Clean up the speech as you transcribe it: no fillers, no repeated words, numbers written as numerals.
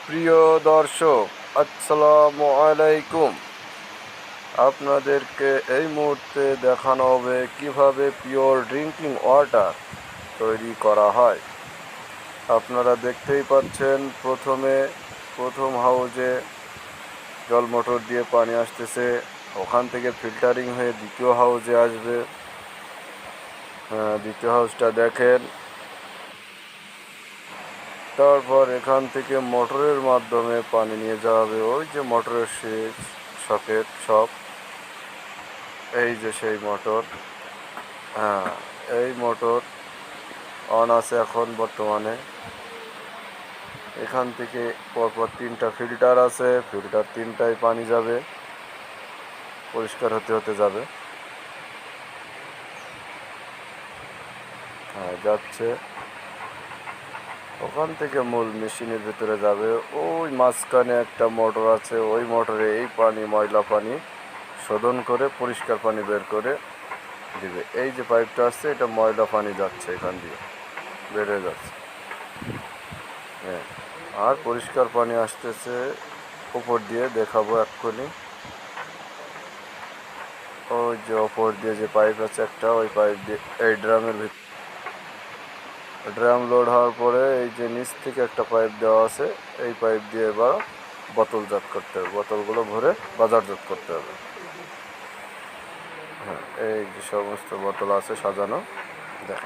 প্রিয় দর্শক, আসসালামু আলাইকুম। আপনাদেরকে এই মুহূর্তে দেখানো হবে কিভাবে পিওর ড্রিঙ্কিং ওয়াটার তৈরি করা হয়। আপনারা দেখতেই পাচ্ছেন, প্রথম হাউজে জল মোটর দিয়ে পানি আসতেছে, ওখান থেকে ফিল্টারিং হয়ে দ্বিতীয় হাউজে আসবে। দ্বিতীয় হাউজটা দেখেন। তারপর এখান থেকে মোটরের মাধ্যমে পানি নিয়ে যাওয়া হবে ওই যে মোটরের সুইচ, সকেট সব। এই যে সেই মোটর, এই মোটর অন আছে এখন বর্তমানে। এখান থেকে পরপর 3টা ফিল্টার আছে, ফিল্টার 3টায় পানি যাবে, পরিষ্কার হতে হতে যাবে। যাচ্ছে। ওখান থেকে মূল মেশিনের ভিতরে যাবে। ওই মাঝখানে একটা মোটর আছে, ওই মোটরে এই পানি, ময়লা পানি শোধন করে পরিষ্কার পানি বের করে দিবে। এই যে পাইপটা আসছে, এটা ময়লা পানি যাচ্ছে, এখান দিয়ে বের হয়ে যাচ্ছে। হ্যাঁ, আর পরিষ্কার পানি আসতেছে উপর দিয়ে, দেখাবো এক্ষুনি। ওই যে ওপর দিয়ে যে পাইপ আছে একটা, ওই পাইপ দিয়ে এই ড্রামের ভিতরে, ড্রাম লোড হওয়ার পরে এই যে নিচ থেকে একটা পাইপ দেওয়া আছে, এই পাইপ দিয়ে এবার বোতলজাত করতে হবে, বোতলগুলো ভরে বাজারজাত করতে হবে। হ্যাঁ, এই যে সমস্ত বোতল আছে সাজানো, দেখেন।